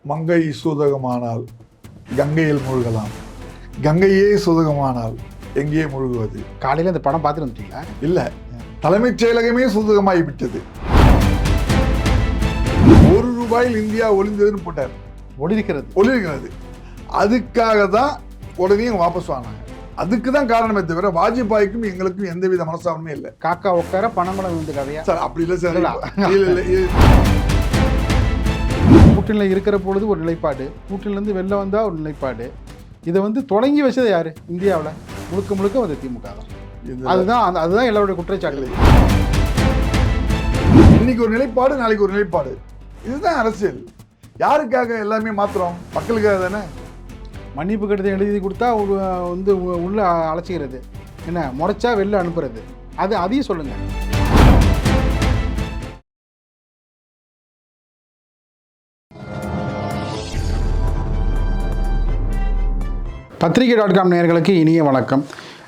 மங்கை சூதகமானால் கங்கையில் மூழ்கலாம், கங்கையே சூதகமானால் எங்கே மூழ்குவது? காலையில் அந்த படம் பார்த்துட்டு வந்துட்டீங்களா? இல்லை, தலைமைச் செயலகமே சூதகமாகி விட்டது. ₹1 இந்தியா ஒளிந்ததுன்னு போட்டார். ஒளிர்கிறது. அதுக்காக தான் உடனே வாபஸ் வாங்கினாங்க. அதுக்கு தான் காரணமே தவிர வாஜ்பாய்க்கும் எங்களுக்கும் எந்தவித மனசாபமே இல்லை. காக்கா உட்கார பணமளம் விழுந்து கதையா சார்? அப்படி இல்லை சார். கூட்டணியில் இருக்கிற பொழுது ஒரு நிலைப்பாடு, கூட்டணியிலேருந்து வெளில வந்தால் ஒரு நிலைப்பாடு. இதை தொடங்கி வச்சது யாரு? இந்தியாவில் முழுக்க முழுக்க வந்து திமுக தான். அதுதான் எல்லாருடைய குற்றச்சாட்டு. இன்னைக்கு ஒரு நிலைப்பாடு, நாளைக்கு ஒரு நிலைப்பாடு. இதுதான் அரசியல். யாருக்காக எல்லாமே மாத்திரம்? மக்களுக்காக தானே. மன்னிப்பு கடிதம் எழுதி கொடுத்தா உள்ள அழைச்சிக்கிறது, என்ன முறைச்சா வெளில அனுப்புறது, அதையும் சொல்லுங்க. பத்திரிகை.com நேயர்களுக்கு இனிய வணக்கம்.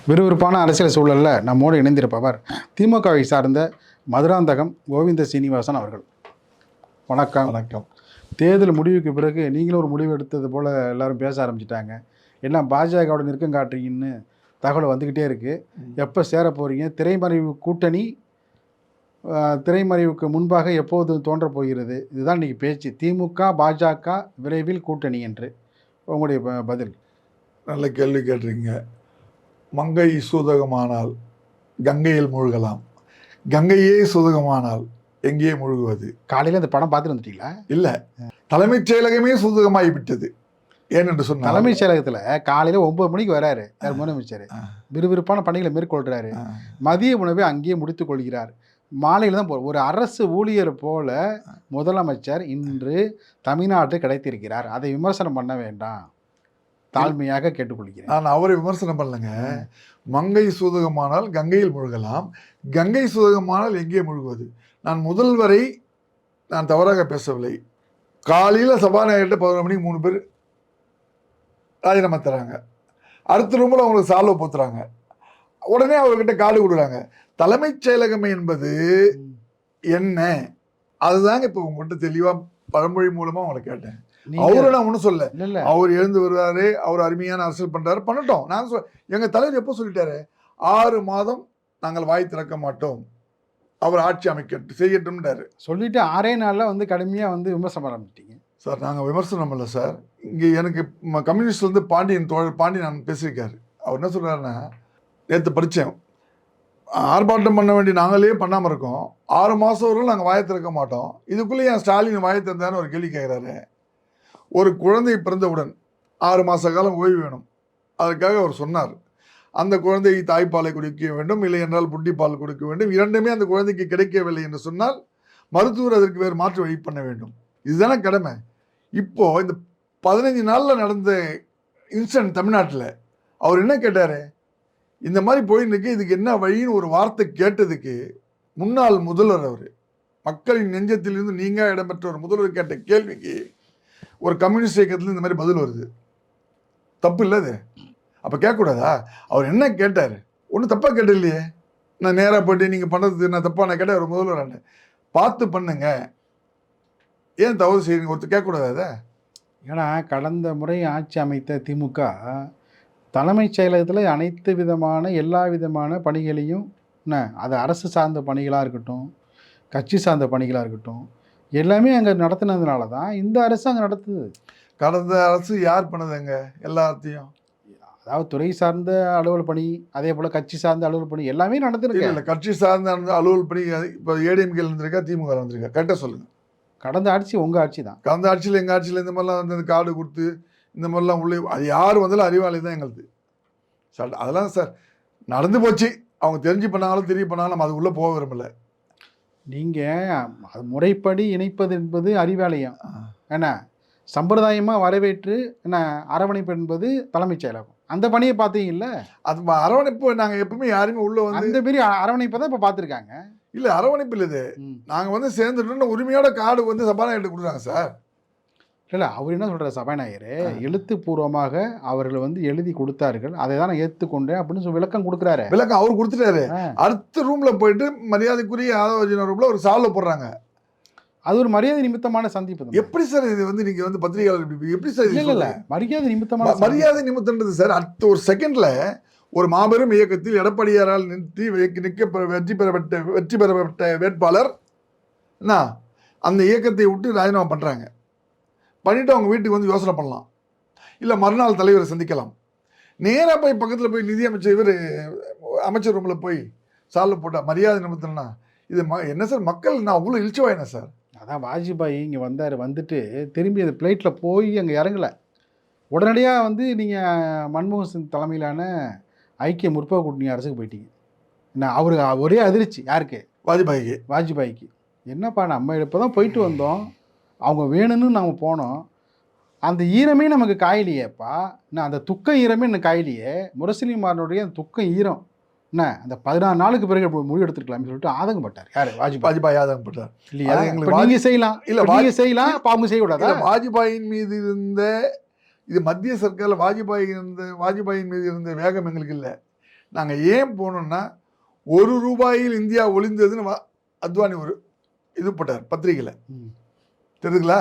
விறுவிறுப்பான அரசியல் சூழலில் நம்மோடு இணைந்திருப்பவர் திமுகவை சார்ந்த மதுராந்தகம் கோவிந்த சீனிவாசன் அவர்கள். வணக்கம். வணக்கம். தேர்தல் முடிவுக்கு பிறகு நீங்களும் ஒரு முடிவு எடுத்தது போல் எல்லாரும் பேச ஆரம்பிச்சிட்டாங்க. எல்லாம் பாஜகவோட நெருக்கம் காட்டுறீங்கன்னு தகவல் வந்துக்கிட்டே இருக்குது. எப்போ சேர போகிறீங்க? திரைமறைவு கூட்டணி திரைமறைவுக்கு முன்பாக எப்போது தோன்ற போகிறது? இதுதான் இன்றைக்கி பேச்சு. திமுக பாஜக விரைவில் கூட்டணி என்று. உங்களுடைய பதில்? நல்ல கேள்வி கேட்டிருக்கீங்க. மங்கை சூதகமானால் கங்கையில் மூழ்கலாம், கங்கையே சூதகமானால் எங்கே மூழ்குவது? காலையில் அந்த படம் பார்த்துட்டு வந்துட்டீங்களா? இல்லை, தலைமைச் செயலகமே சூதகமாகி விட்டது. ஏனென்று சொன்னால், தலைமைச் செயலகத்தில் காலையில் 9 மணிக்கு வராரு முதலமைச்சர். விறுவிறுப்பான பணிகளை மேற்கொள்கிறாரு. மதிய உணவை அங்கேயே முடித்துக் கொள்கிறார். மாலையில் தான் ஒரு அரசு ஊழியர் போல முதலமைச்சர் இன்று தமிழ்நாட்டு கிடைத்திருக்கிறார். அதை விமர்சனம் பண்ண வேண்டாம், தாழ்மையாக கேட்டுக்கொள்கிறேன். நான் அவரை விமர்சனம் பண்ணலைங்க. மங்கை சூதகமானால் கங்கையில் மூழ்கலாம், கங்கை சூதகமானால் எங்கே மூழ்குவது? நான் முதல்வரை நான் தவறாக பேசவில்லை. காலையில் சபாநாயகர்கிட்ட 11 மணிக்கு 3 பேர் ராஜினாமா தராங்க. அடுத்த ரூமில் அவங்களுக்கு சால்வை போத்துறாங்க. உடனே அவர்கிட்ட காடு கொடுக்குறாங்க. தலைமைச் செயலகம் என்பது என்ன? அதுதாங்க இப்போ உங்கள்கிட்ட தெளிவாக பழமொழி மூலமாக உங்களை கேட்டேன். அவரை நான் ஒன்றும் சொல்ல. அவர் எழுந்து வருவாரு, அவர் அருமையான அரசியல் பண்றாரு, பண்ணட்டும். நாங்கள் எங்க தலைவர் எப்போ சொல்லிட்டாரு, 6 மாதம் நாங்கள் வாய் திறக்க மாட்டோம், அவர் ஆட்சி அமைக்க செய்யட்டும்ன்றாரு. சொல்லிட்டு 6 நாளில் கடுமையாக விமர்சனம் ஆரம்பிச்சிட்டீங்க சார். நாங்கள் விமர்சனம் இல்லை சார். இங்கே எனக்கு கம்யூனிஸ்ட் பாண்டியன் தோழர் பாண்டியன் பேசியிருக்காரு. அவர் என்ன சொல்றாருன்னா, நேற்று படித்தேன், ஆர்ப்பாட்டம் பண்ண வேண்டிய நாங்களே பண்ணாமல் இருக்கோம், 6 மாதம் வரைக்கும் நாங்கள் வாயை திறக்க மாட்டோம், இதுக்குள்ளே என் ஸ்டாலின் வாயை திறந்தான்னு ஒரு கேள்வி கேட்குறாரு. ஒரு குழந்தை பிறந்தவுடன் 6 மாத காலம் ஓய்வு வேணும். அதற்காக அவர் சொன்னார், அந்த குழந்தை தாய்ப்பாலை குடிக்க வேண்டும், இல்லை என்றால் புட்டிப்பால் கொடுக்க வேண்டும். இரண்டுமே அந்த குழந்தைக்கு கிடைக்கவில்லை என்று சொன்னால் மருத்துவர் அதற்கு வேறு மாற்று வழி பண்ண வேண்டும். இதுதானே கடமை. இப்போது இந்த 15 நாளில் நடந்த இன்சிடென்ட் தமிழ்நாட்டில் அவர் என்ன கேட்டார், இந்த மாதிரி போயிருக்கு, இதுக்கு என்ன வழின்னு ஒரு வார்த்தை கேட்டதுக்கு முன்னாள் முதல்வர், அவர் மக்களின் நெஞ்சத்திலிருந்து நீங்கள் இடம்பெற்ற ஒரு முதல்வர் கேட்ட கேள்விக்கு ஒரு கம்யூனிஸ்ட் இயக்கத்தில் இந்த மாதிரி பதில் வருது. தப்பு இல்லை அது? அப்போ கேட்கக்கூடாதா? அவர் என்ன கேட்டார்? ஒன்றும் தப்பாக கேட்ட இல்லையே. நான் நேராக போய்ட்டு நீங்கள் பண்ணுறது நான் தப்பாக நான் கேட்டால் ஒரு முதல்வரான பார்த்து பண்ணுங்க, ஏன் தவறு செய்யுங்க, ஒருத்தர் கேட்கக்கூடாது அதை? ஏன்னா கடந்த முறை ஆட்சி அமைத்த திமுக தலைமைச் செயலகத்தில் அனைத்து விதமான எல்லா விதமான பணிகளையும், அது அரசு சார்ந்த பணிகளாக இருக்கட்டும், கட்சி சார்ந்த பணிகளாக இருக்கட்டும், எல்லாமே அங்கே நடத்தினதுனால தான் இந்த அரசு அங்கே நடத்துது. கடந்த அரசு யார் பண்ணதுங்க எல்லாத்தையும்? அதாவது துறை சார்ந்த அலுவல் பணி, அதே போல் கட்சி சார்ந்த அலுவல் பணி எல்லாமே நடந்துருக்கு. இல்லை, கட்சி சார்ந்த அலுவல் பணி இப்போ ஏடிஎம்கே இருந்திருக்கா, திமுக இருந்திருக்கா? கரெக்டாக சொல்லுங்கள். கடந்த ஆட்சி உங்கள் ஆட்சி தான். கடந்த ஆட்சியில் எங்கள் ஆட்சியில் இந்த மாதிரிலாம் வந்து கார்டு கொடுத்து இந்த மாதிரிலாம் உள்ளே அது யார் வந்தாலும் அறிவாளி தான் எங்களுது சார். அதெல்லாம் சார் நடந்து போச்சு. அவங்க தெரிஞ்சு பண்ணாலும் தெரிய பண்ணாலும் நம்ம அது உள்ளே போக விரும்பல. நீங்கள் அது முறைப்படி இணைப்பது என்பது அறிவாலயம், என்ன சம்பிரதாயமாக வரவேற்று என்ன அரவணைப்பு என்பது தலைமைச் செயலகம். அந்த பணியை பார்த்தீங்கல்ல, அது அரவணைப்பு நாங்கள் எப்பவுமே யாருமே உள்ள வந்து அந்த மாரி அரவணைப்பை தான் இப்போ பார்த்துருக்காங்க. இல்லை, அரவணைப்பு இல்லை இது. நாங்கள் சேர்ந்துட்டோம்னு உரிமையோட கார்டு சபாநாயகர்கிட்ட கொடுக்குறாங்க சார். இல்லை, அவர் என்ன சொல்கிறார், சபாநாயகர் எழுத்துப்பூர்வமாக அவர்கள் எழுதி கொடுத்தார்கள், அதை தான் நான் ஏற்றுக்கொண்டேன் அப்படின்னு விளக்கம் கொடுக்குறாரு. விளக்கம் அவர் கொடுத்துட்டாரு. அடுத்த ரூமில் போயிட்டு மரியாதைக்குரிய ஆதவர்ஜின ரூமில் ஒரு சால்வை போடுறாங்க. அது ஒரு மரியாதை நிமித்தமான சந்திப்பு தான். எப்படி சார் இது வந்து நீங்க வந்து பத்திரிகையாளர் எப்படி சார் இது இல்ல இல்ல சொல்றீங்க? மரியாதை நிமித்தமான மரியாதை நிமித்தம்ன்றது சார் அடுத்த ஒரு செகண்ட்ல ஒரு மாபெரும் இயக்கத்தில் எடப்பாடியாரால் நிறுத்தி வெற்றி பெறப்பட்ட வேட்பாளர் என்ன அந்த இயக்கத்தை விட்டு ராஜினாமா பண்றாங்க. பண்ணிட்டு அவங்க வீட்டுக்கு வந்து யோசனை பண்ணலாம், இல்ல மறுநாள் தலைவரை சந்திக்கலாம். நேரா போய் பக்கத்துல போய் நிதியமைச்சர் இவர் அமைச்சர் ரூம்ல போய் சால்வ் போட்டா மரியாதை நிமித்தம்னா இது என்ன சார் மக்கள் நான் அவ்வளோ இழிச்சுவாயினா சார். அதான் வாஜ்பாய் இங்கே வந்தார், வந்துட்டு திரும்பி அந்த ஃப்ளைட்டில் போய் அங்கே இறங்கலை. உடனடியாக வந்து நீங்கள் மன்மோகன் சிங் தலைமையிலான ஐக்கிய முற்போக்கு கூட்டணி அரசுக்கு போயிட்டீங்க. என்ன அவரு ஒரே அதிர்ச்சி யாருக்கு? வாஜ்பாய்க்கு. என்னப்பா நம்ம இப்போ தான் போயிட்டு வந்தோம், அவங்க வேணும்னு நம்ம போனோம், அந்த ஈரமே நமக்கு காயலையேப்பா, என்ன அந்த துக்க ஈரமே எனக்கு காயலையே. முரசொலிமாறனுடைய அந்த துக்க ஈரம் என்ன அந்த 14 நாளுக்கு பிறகு முடிவு எடுத்துருக்கலாம்னு சொல்லிட்டு ஆதங்கப்பட்டார். யார்? வாஜ்பாய் ஆதங்கப்பட்டார் இல்லையா? நீங்கள் செய்யலாம், இல்லை நீங்கள் செய்யலாம், அப்போ அவங்க செய்யக்கூடாதா? வாஜ்பாயின் மீது இருந்த இது மத்திய சர்க்காரில் வாஜ்பாயின் மீது இருந்த வேகம் எங்களுக்கு இல்லை. நாங்கள் ஏன் போனோம்னா ₹1 இந்தியா ஒளிந்ததுன்னு அத்வானி ஒரு இது போட்டார் பத்திரிகையில், தெரியுதுங்களா?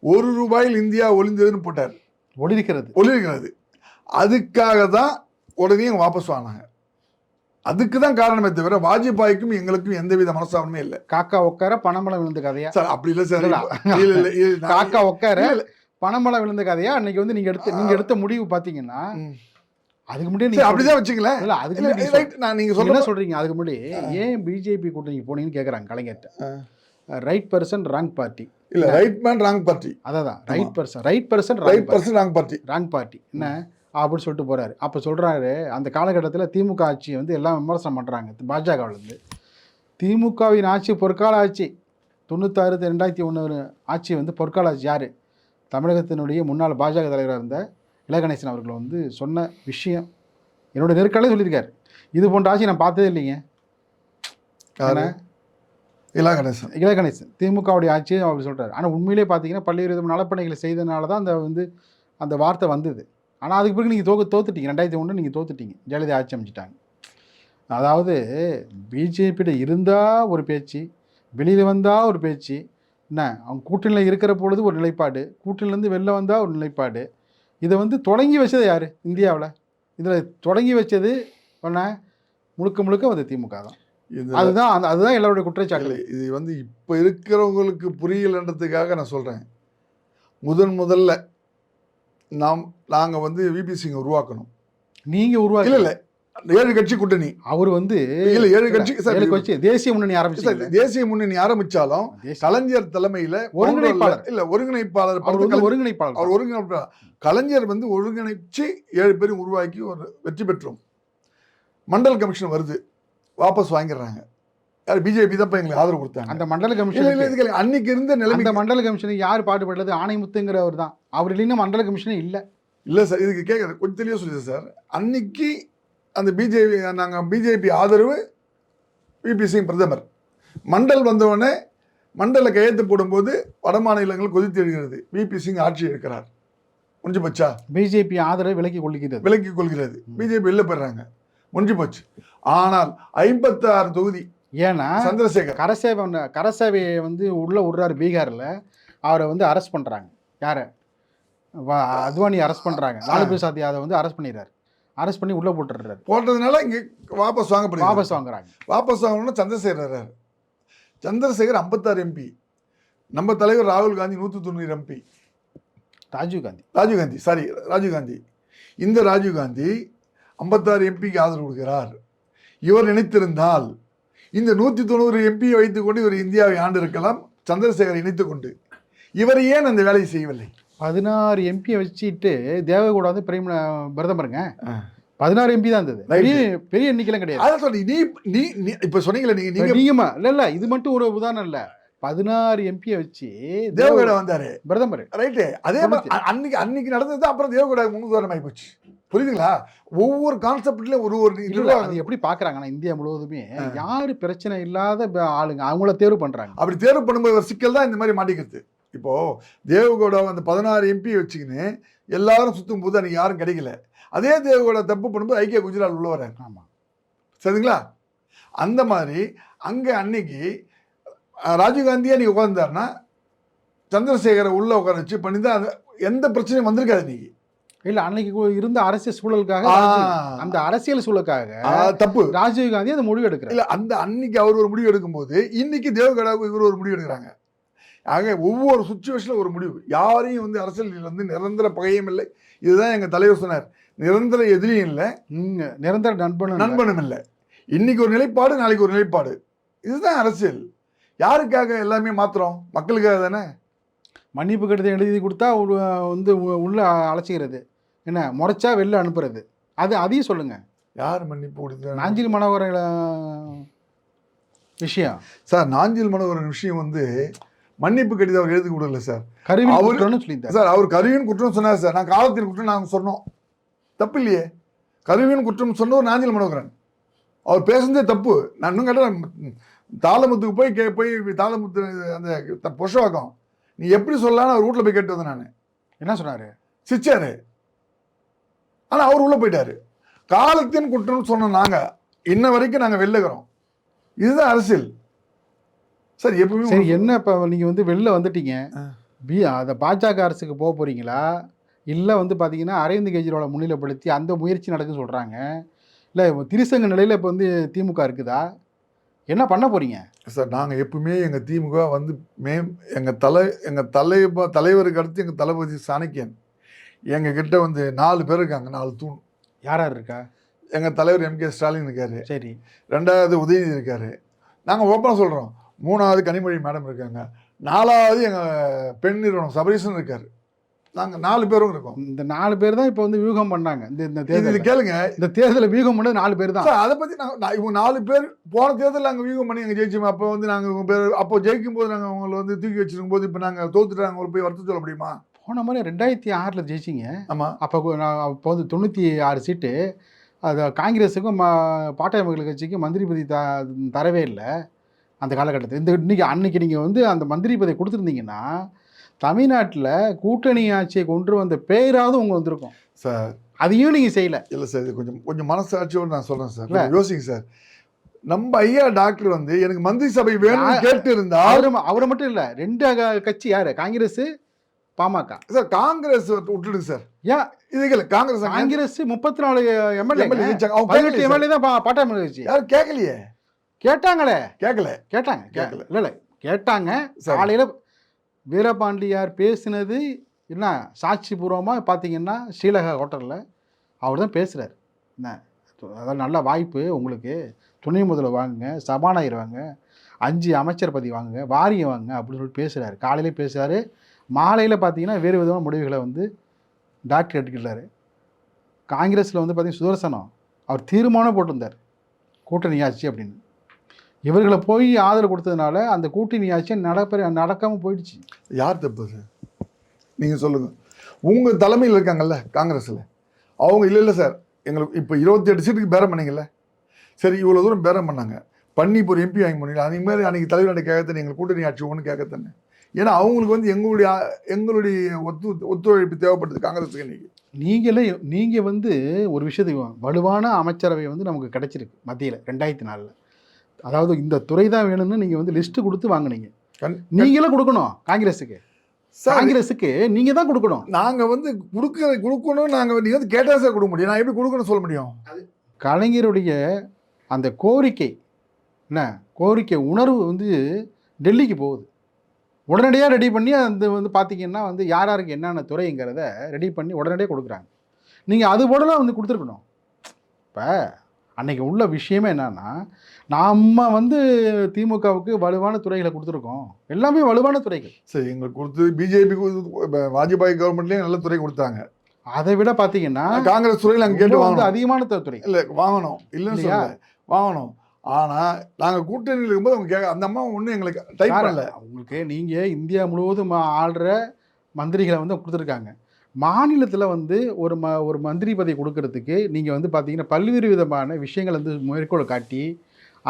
₹1 இந்தியா ஒளிந்ததுன்னு போட்டார். ஒளிர்கிறது. அதுக்காக தான் உடனே வாபஸ் வாங்கினாங்க. அதுக்கு தான் காரணமே தவிர வாஜ்பாய்க்கும் எங்களுக்கும் எந்தவித மனசாபமே இல்லை. காக்கா உட்கார பணமளம் விழுந்த கதையா சார்? அப்படி இல்லை சார். காக்கா உட்கார பணமளம் விழுந்த கதையா? அன்னைக்கு வந்து நீங்க எடுத்த முடிவு பாத்தீங்கன்னா அதுக்கு முன்னாடி அப்படிதான் வச்சுங்களேன். இல்ல அதுக்கு நீங்க என்ன சொல்றீங்க? அதுக்கு முன்னாடி ஏன் பிஜேபி கூட்டணிக்கு போனீங்கன்னு கேக்குறாங்க கலைஞர்கிட்ட. Right person wrong party. இல்ல ரைட் மேன் ராங் பார்ட்டி. அதான் ரைட் பர்சன் ராங் பார்ட்டி என்ன அப்படின்னு சொல்லிட்டு போறாரு. அப்போ சொல்றாரு அந்த காலகட்டத்தில் திமுக ஆட்சியை வந்து எல்லாம் விமர்சனம் பண்ணுறாங்க பாஜகவிலேருந்து. திமுகவின் ஆட்சி பொற்கால ஆட்சி. 96 2001 ஆட்சி வந்து பொற்கால ஆட்சி. யார்? தமிழகத்தினுடைய முன்னாள் பாஜக தலைவராக இருந்த இலகணேசன் அவர்கள் வந்து சொன்ன விஷயம் என்னோட நெருக்காலே சொல்லியிருக்காரு. இது போன்ற ஆட்சி நான் பார்த்ததே இல்லைங்க. இலகணேசன் திமுகவுடைய ஆட்சி அப்படி சொல்கிறார். ஆனால் உண்மையிலே பார்த்தீங்கன்னா பல்வேறு விதமான நலப்பணிகளை செய்ததுனால தான் அந்த வார்த்தை வந்தது. ஆனால் அதுக்கு பிறகு நீங்கள் தோத்துட்டீங்க. 2001 நீங்கள் தோத்துட்டீங்க. ஜெயலலிதா ஆட்சி அமைச்சிட்டாங்க. அதாவது பிஜேபியிட இருந்தால் ஒரு பேச்சு, வெளியில் வந்தால் ஒரு பேச்சு, என்ன அவங்க கூட்டணியில் இருக்கிற பொழுது ஒரு நிலைப்பாடு, கூட்டணிலேருந்து வெளில வந்தால் ஒரு நிலைப்பாடு. இதை வந்து தொடங்கி வச்சது யார் இந்தியாவில்? இதில் தொடங்கி வச்சது முழுக்க வந்து திமுக தான். அதுதான் எல்லாருடைய குற்றச்சாட்டு. இது வந்து இப்போ இருக்கிறவங்களுக்கு புரியலன்றதுக்காக நான் சொல்கிறேன். முதல்ல நாங்கள் வந்து விபி சிங் உருவாக்கணும். நீங்கள் உருவாக்க இல்லை 7 கட்சி கூட்டணி. அவர் வந்து இல்லை 7 கட்சி தேசிய முன்னணி ஆரம்பிச்சு. தேசிய முன்னணி ஆரம்பிச்சாலும் கலைஞர் தலைமையில் ஒருங்கிணைப்பாளர் கலைஞர் வந்து ஒருங்கிணைச்சு 7 பேரும் உருவாக்கி ஒரு வெற்றி பெற்றோம். மண்டல் கமிஷன் வருது, வாபஸ் வாங்கிடுறாங்க. பிஜேபி தான் எங்களுக்கு ஆதரவு கொடுத்தாங்க. அந்த மண்டல கமிஷன் அன்னைக்கு இருந்த நிலைமை. அந்த மண்டல கமிஷனுக்கு யார் பாடுபட்டது? ஆணைமுத்துங்கிறவர் தான். அவர் இல்லைன்னா மண்டல கமிஷனே இல்லை சார். இதுக்கு கேட்குறது கொஞ்சம் தெளிவாக சொல்லுது சார். அன்னைக்கு அந்த பிஜேபி ஆதரவு விபி சிங் பிரதமர். மண்டல் வந்தவொடனே மண்டல கையெழுத்து போடும்போது வட மாநிலங்கள் கொதித்து எழுகிறது. விபி சிங் ஆட்சி எடுக்கிறார். முடிஞ்சு போச்சா? பிஜேபி ஆதரவு விலக்கி கொள்கிறது. பிஜேபி வெளில போயிடுறாங்க. முடிஞ்சு போச்சு. ஆனால் 56 தொகுதி. ஏன்னா சந்திரசேகர் கரசேவையை வந்து உள்ள விடுறாரு. பீகாரில் அவரை வந்து அரெஸ்ட் பண்ணுறாங்க. யாரை? அத்வானி அரெஸ்ட் பண்ணுறாங்க. லாலு பிரசாத் யாதவ் வந்து அரெஸ்ட் பண்ணிடுறாரு. அரெஸ்ட் பண்ணி உள்ளே போட்டதுனால இங்கே வாபஸ் வாங்குறாங்க. வாபஸ் வாங்கணும்னா சந்திரசேகர் 56 எம்பி. நம்ம தலைவர் ராகுல் காந்தி 190 எம்பி. ராஜீவ் காந்தி இந்த ராஜீவ் காந்தி 56 எம்பிக்கு ஆதரவு கொடுக்கிறார். இவர் நினைத்திருந்தால் இந்த 190 எம்பியை வைத்துக்கொண்டு இவர் இந்தியாவை ஆண்டு இருக்கலாம். சந்திரசேகர் இணைத்துக் கொண்டு இவர் ஏன் அந்த வேலையை செய்யவில்லை? 16 எம்பியை வச்சுட்டு தேவகவுடா வந்து பிரதமருங்க. 16 எம்பி தான் இருந்தது. பெரிய எண்ணிக்கைலாம் கிடையாது. அதான் சொல்லி நீ இப்ப சொன்னீங்களே நீங்கம்மா இல்ல இது மட்டும் ஒரு உதாரணம் இல்ல. 16 எம்பியை வச்சு தேவகவுடா வந்தாரு பிரதமர். ரைட்டு. அதே மாதிரி அன்னைக்கு நடந்தது. அப்புறம் தேவகவுடா முன்னுதாரணம் ஆகி போச்சு. புரியுதுங்களா? ஒவ்வொரு கான்செப்ட்லயும் அது எப்படி பாக்குறாங்கன்னா இந்தியா முழுவதுமே யாரு பிரச்சனை இல்லாத ஆளுங்க அவங்கள தேர்வு பண்றாங்க. அப்படி தேர்வு பண்ணும்போது ஒரு சிக்கல் தான் இந்த மாதிரி மாட்டிக்கிறது. இப்போ தேவகவுடா அந்த 16 எம்பி வச்சுக்கின்னு எல்லாரும் சுத்தும் போது அன்னைக்கு யாரும் கிடைக்கல. அதே தேவகவுடா தப்பு பண்ணும்போது ஐக்கிய குஜராத் உள்ள வராங்க. ஆமா, சரிங்களா? அந்த மாதிரி அங்க அன்னைக்கு ராஜீவ்காந்தியே நீ உட்காந்துருந்தாருன்னா சந்திரசேகரை உள்ள உட்கார வச்சு பண்ணி தான் அது எந்த பிரச்சனையும் வந்திருக்காது இன்னைக்கு. இல்ல அன்னைக்கு இருந்த அரசியல் சூழலுக்காக அந்த அரசியல் சூழலுக்காக தப்பு ராஜீவ்காந்தி அந்த முடிவு எடுக்கிறார். இல்ல அந்த அன்னைக்கு அவர் ஒரு முடிவு எடுக்கும்போது இன்னைக்கு தேவகடாவுக்கு இவர் ஒரு முடிவு எடுக்கிறாங்க. ஆக ஒவ்வொரு சுச்சுவேஷன்ல ஒரு முடிவு. யாரையும் வந்து அரசியல் வந்து நிரந்தர பகையும் இல்லை. இதுதான் எங்க தலைவர் சொன்னார், நிரந்தர எதிரியும் இல்லை, நிரந்தர நண்பனும் இல்லை. இன்னைக்கு ஒரு நிலைப்பாடு, நாளைக்கு ஒரு நிலைப்பாடு. இதுதான் அரசியல். யாருக்காக எல்லாமே மாத்திரம்? மக்களுக்காக தானே. மன்னிப்பு கடிதம் எழுதி கொடுத்தா வந்து உள்ள அழைச்சிக்கிறது, என்ன முறைச்சா வெளில அனுப்புறது, அதையும் சொல்லுங்க. யார் மன்னிப்பு கொடுத்தா? நாஞ்சில் மனோகர விஷயம் சார். நாஞ்சில் மனோகரன் விஷயம் வந்து மன்னிப்பு கடிதம் அவர் எழுதி கொடுக்கல சார். கருவி குற்றம்னு சொல்லிட்டார் சார். அவர் கருவியின் குற்றம் சொன்னார் சார். நான் காலத்தின் குற்றம் நாங்கள் சொன்னோம், தப்பு இல்லையே. கருவியின் குற்றம் சொன்னவர் நாஞ்சில் மனோகரன். அவர் பேசுனதே தப்பு. நான் இன்னும் கேட்டேன், தாளமுத்துக்கு போய் தாளமுத்து அந்த பொஷவாக்கம் நீ எப்படி சொல்லலான்னு அவர் வீட்டில் போய் கேட்டு வந்தேன். நான் என்ன சொன்னார்? சிச்சாரு. ஆனால் அவர் உள்ளே போயிட்டாரு. காலத்தின் குற்றம்னு சொன்ன நாங்கள் இன்ன வரைக்கும் நாங்கள் வெளிலகிறோம். இதுதான் அரசியல் சார். எப்பவுமே சரி, என்ன இப்போ நீங்கள் வந்து வெளில வந்துட்டீங்க, அதை பாஜக அரசுக்கு போக போகிறீங்களா, இல்லை வந்து பார்த்தீங்கன்னா அரவிந்த் கெஜ்ரிவாலை முன்னிலைப்படுத்தி அந்த முயற்சி நடக்குன்னு சொல்கிறாங்க, இல்லை திரிசங்க நிலையில் இப்போ வந்து திமுக இருக்குதா, என்ன பண்ண போகிறீங்க சார்? நாங்கள் எப்பவுமே எங்கள் திமுக வந்து எங்கள் தலைவருக்கு அடுத்து எங்கள் தளபதி சாணக்கியன். எங்கள் கிட்ட வந்து 4 பேர் இருக்காங்க, 4 தூண். யார் யார் இருக்கா? எங்கள் தலைவர் MK ஸ்டாலின் இருக்காரு. சரி. 2வது உதயநிதி இருக்காரு. நாங்கள் ஓப்பனாக சொல்கிறோம். 3வது கனிமொழி மேடம் இருக்காங்க. 4வது எங்கள் பெண் நிறுவனம் சபரீசன் இருக்காரு. நாங்கள் 4 பேரும் இருக்கோம். இந்த 4 பேர் தான் இப்போ வந்து வியூகம் பண்ணாங்க. இந்த தேர்தல் கேளுங்க, இந்த தேர்தலில் வியூகம் பண்ணது 4 பேர் தான். அதை பற்றி இவங்க 4 பேர் போன தேர்தலில் நாங்கள் வியூகம் பண்ணி எங்கள் ஜெயிச்சோம். அப்போ வந்து நாங்கள் உங்கள் பேர் அப்போ ஜெயிக்கும் போது நாங்கள் அவங்களை வந்து தூக்கி வச்சிருக்கும் போது இப்போ நாங்கள் தோத்துட்டு அவங்களை போய் வருத்த சொல்ல முடியுமா? போன மாதிரி 2006 ஜெயிச்சிங்க. ஆமாம். அப்போ வந்து 96 சீட்டு அது காங்கிரஸுக்கும் பாட்டாளி மக்கள் கட்சிக்கும் மந்திரி பதவி தரவே இல்லை அந்த காலகட்டத்தில். அன்னைக்கு நீங்கள் வந்து அந்த மந்திரி பதவி கொடுத்துருந்தீங்கன்னா தமிழ்நாட்டில் கூட்டணி ஆட்சியை கொண்டு வந்த பேராவது உங்க வந்திருக்கும் சார். அதையும் நீங்கள் செய்யலை. இல்லை சார், இது கொஞ்சம் மனசாட்சியோடு நான் சொல்கிறேன் சார். யோசிங்க சார். நம்ம ஐயா டாக்டர் வந்து எனக்கு மந்திரி சபை வேணும்னு கேட்டு இருந்தா அவரை மட்டும் இல்லை, 2 கட்சி யாரு? காங்கிரஸ், பாமக. சார் காங்கிரஸ் விட்டுடுங்க சார். ஏன் இதுல காங்கிரஸ் 34 எம்எல்ஏ 18 எம்எல்ஏ தான் பாட்டாளி மக்கள் கட்சி. யாரும் கேட்கலையே. கேட்டாங்களே. கேட்கல. இல்லை கேட்டாங்க. காலையில் வீரபாண்டியார் பேசினது என்ன சாட்சி பூர்வமாக பார்த்தீங்கன்னா ஸ்ரீலகா ஹோட்டலில் அவர் தான் பேசுகிறார். என்ன அதாவது நல்ல வாய்ப்பு உங்களுக்கு, துணை முதல்வர் வாங்குங்க, சபாநாயகர் வாங்க, 5 அமைச்சர் பதவி வாங்குங்க, வாரியம் வாங்க அப்படின்னு சொல்லிட்டு பேசுகிறாரு. காலையிலே பேசுகிறாரு. மாலையில் பார்த்தீங்கன்னா வேறு விதமான முடிவுகளை வந்து டாக்டர் எடுத்துக்கிட்டார். காங்கிரஸில் வந்து பார்த்தீங்கன்னா சுதர்சனம் அவர் தீர்மானம் போட்டிருந்தார் கூட்டணி ஆட்சி அப்படின்னு. இவர்களை போய் ஆதரவு கொடுத்ததுனால அந்த கூட்டணி ஆட்சி நடக்காமல் போயிடுச்சு. யார் தப்பு சார்? நீங்கள் சொல்லுங்கள். உங்கள் தலைமையில் இருக்காங்கல்ல காங்கிரஸில், அவங்க இல்லை சார் எங்களுக்கு இப்போ 28 சீட்டுக்கு பேரம் பண்ணீங்கல்ல, சரி இவ்வளோ தூரம் பேரம் பண்ணாங்க, பண்ணி இப்போ ஒரு MP வாங்கி போனீங்களா? அதே மாதிரி அன்றைக்கி தலைவர்கிட்ட கேட்கத்தானே எங்களுக்கு கூட்டணி ஆட்சி ஒன்று கேட்கத்தானே. ஏன்னா அவங்களுக்கு வந்து எங்களுடைய ஒத்துழைப்பு தேவைப்படுது காங்கிரஸுக்கு. இன்றைக்கி நீங்கள் வந்து ஒரு விஷயத்துக்கு வலுவான அமைச்சரவை வந்து நமக்கு கிடைச்சிருக்கு மத்தியில் 2004. அதாவது இந்த துறை தான் வேணும்னு நீங்கள் வந்து லிஸ்ட்டு கொடுத்து வாங்கினீங்க. நீங்களே கொடுக்கணும் காங்கிரஸுக்கு. நீங்கள் தான் கொடுக்கணும். நாங்கள் வந்து கொடுக்கணும். நாங்கள் நீங்கள் வந்து கேட்டால் சார் கொடுக்க முடியும். நான் எப்படி கொடுக்கணும்னு சொல்ல முடியும்? கலைஞருடைய அந்த கோரிக்கை உணர்வு வந்து டெல்லிக்கு போகுது. உடனடியாக ரெடி பண்ணி அந்த வந்து பார்த்தீங்கன்னா வந்து யாருக்கு என்னென்ன துறைங்கிறத ரெடி பண்ணி உடனடியாக கொடுக்குறாங்க. நீங்கள் அது போலலாம் வந்து கொடுத்துருக்கணும். இப்போ அன்றைக்கி உள்ள விஷயமே என்னன்னா, நம்ம வந்து திமுகவுக்கு வலுவான துறைகளை கொடுத்துருக்கோம், எல்லாமே வலுவான துறைகள். சரி, எங்களுக்கு கொடுத்து பிஜேபி வாஜ்பாய் கவர்மெண்ட்லேயும் நல்ல துறை கொடுத்தாங்க. அதை விட பார்த்தீங்கன்னா காங்கிரஸ் துறையில் நாங்கள் கேட்டு வாங்க அதிகமான துறை இல்லை வாங்கணும், இல்லைன்னு சொல்ல வாங்கணும். ஆனால் நாங்கள் கூட்டணியில் இருக்கும்போது அவங்க அந்த அம்மா ஒன்றும் எங்களுக்கு டைப் பண்ணல. அவங்களுக்கு நீங்கள் இந்தியா முழுவதும் ஆள்ற மந்திரிகளை வந்து கொடுத்துருக்காங்க. மாநிலத்தில் வந்து ஒரு மந்திரி பதவி கொடுக்கறதுக்கு நீங்கள் வந்து பார்த்தீங்கன்னா பல்வேறு விதமான விஷயங்கள் வந்து மேற்கோள் காட்டி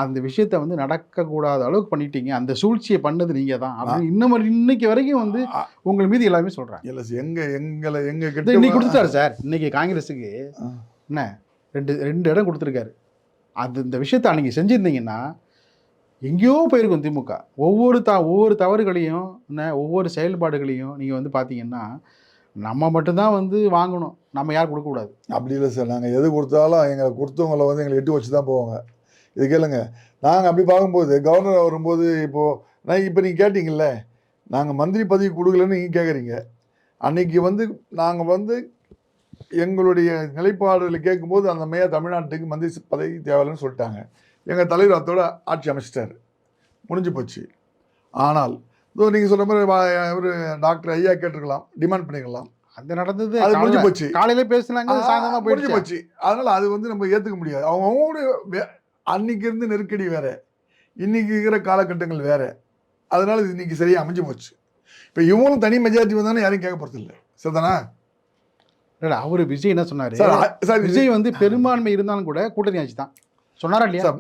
அந்த விஷயத்தை வந்து நடக்கக்கூடாத அளவுக்கு பண்ணிட்டீங்க. அந்த சூழ்ச்சியை பண்ணது நீங்கள் தான். அப்படி இன்னைக்கு வரைக்கும் வந்து உங்கள் மீது எல்லாமே சொல்கிறாங்க. இல்லை எங்கள் கிட்ட இன்னைக்கு கொடுத்துட்டாரு சார். இன்னைக்கு காங்கிரஸுக்கு என்ன 2 இடம் கொடுத்துருக்காரு. இந்த விஷயத்தை அன்றைக்கி செஞ்சுருந்தீங்கன்னா எங்கேயோ போயிருக்கும் திமுக. ஒவ்வொரு தவறுகளையும் ஒவ்வொரு செயல்பாடுகளையும் நீங்கள் வந்து பார்த்தீங்கன்னா, நம்ம மட்டும்தான் வந்து வாங்கணும், நம்ம யாரும் கொடுக்கக்கூடாது. அப்படி இல்லை சார். நாங்கள் எது கொடுத்தாலும் எங்களை கொடுத்தவங்கள வந்து எங்களை எட்டு வச்சு தான் போவாங்க. இது கேளுங்க. நாங்கள் அப்படி பார்க்கும்போது கவர்னர் வரும்போது இப்போ நீங்கள் கேட்டிங்கல்ல, நாங்கள் மந்திரி பதவி கொடுக்கலன்னு நீங்கள் கேட்குறீங்க. அன்னைக்கு வந்து நாங்கள் வந்து எங்களுடைய நிலைப்பாடுகளை கேட்கும்போது அந்த தமிழ்நாட்டுக்கு மந்திரி பதவி தேவையில்லைன்னு சொல்லிட்டாங்க. எங்கள் தலைவர் அதோட ஆட்சி அமைச்சிட்டார், முடிஞ்சு போச்சு. ஆனால் இதோ நீங்கள் சொல்கிற மாதிரி ஒரு டாக்டர் ஐயா கேட்டிருக்கலாம், டிமாண்ட் பண்ணிக்கலாம். அது நடந்தது, அது முடிஞ்சு போச்சு. காலையில பேசினாங்க, சாயந்தரமா முடிஞ்சு போச்சு. அதனால் அது வந்து நம்ம ஏற்றுக்க முடியாது. அவங்களோட அன்னைக்கு இருந்து நெருக்கடி வேற, இன்னைக்கு இருக்கிற காலகட்டங்கள் வேற. அதனால இது இன்னைக்கு சரியாக அமைஞ்சு போச்சு. இப்போ இவங்களும் தனி மெஜாரிட்டி வந்தாலும் யாரையும் கேட்க போகிறது இல்லை. சரிதானா? இல்லை, அவரு விஜய் என்ன சொன்னாரு, சார் விஜய் வந்து பெரும்பான்மை இருந்தாலும் கூட கூட்டணி ஆட்சி தான் சொன்னாரா இல்லையா?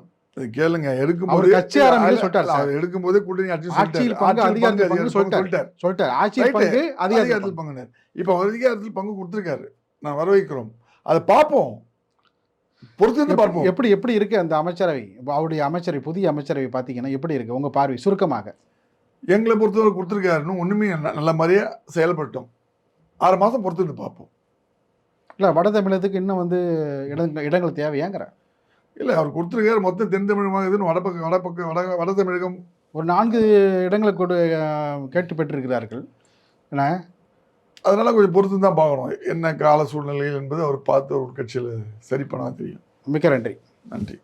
கேளுங்க, எடுக்கும்போது கட்சி ஆரம்பிச்சு சொல்லிட்டாரு. அவர் எடுக்கும்போது கூட்டணி ஆட்சியில் பங்கு அதிகாரத்தில் சொல்லிட்டார். ஆட்சியில் பங்கு அதிகாரத்தில் பங்குனர். இப்போ அதிகாரத்தில் பங்கு கொடுத்துருக்காரு, நான் வர வைக்கிறோம். அதை பார்ப்போம், பொறுத்து பார்ப்போம். எப்படி இருக்கு அந்த அமைச்சரவை, அவருடைய அமைச்சரவை, புதிய அமைச்சரவை பார்த்தீங்கன்னா எப்படி இருக்கு உங்க பார்வை சுருக்கமாக? எங்களை பொறுத்தவரை கொடுத்துருக்காருன்னு ஒன்றுமே நல்ல மாதிரியே செயல்பட்டோம். 6 மாதம் பொறுத்து பார்ப்போம். இல்லை, வட தமிழகத்துக்கு இன்னும் வந்து இடங்கள் தேவையாங்கிற? இல்லை, அவர் கொடுத்துருக்காரு. மொத்தம் தென் தமிழகமாகுதுன்னு வட தமிழகம் ஒரு 4 இடங்களை கூட கேட்டு பெற்றிருக்கிறார்கள். என்ன அதனால் கொஞ்சம் பொறுத்து தான் பார்க்கணும் என்ன கால சூழ்நிலைகள் என்பது அவர் பார்த்து ஒரு கட்சியில் சரி பண்ண தெரியும். மிக்க நன்றி. நன்றி.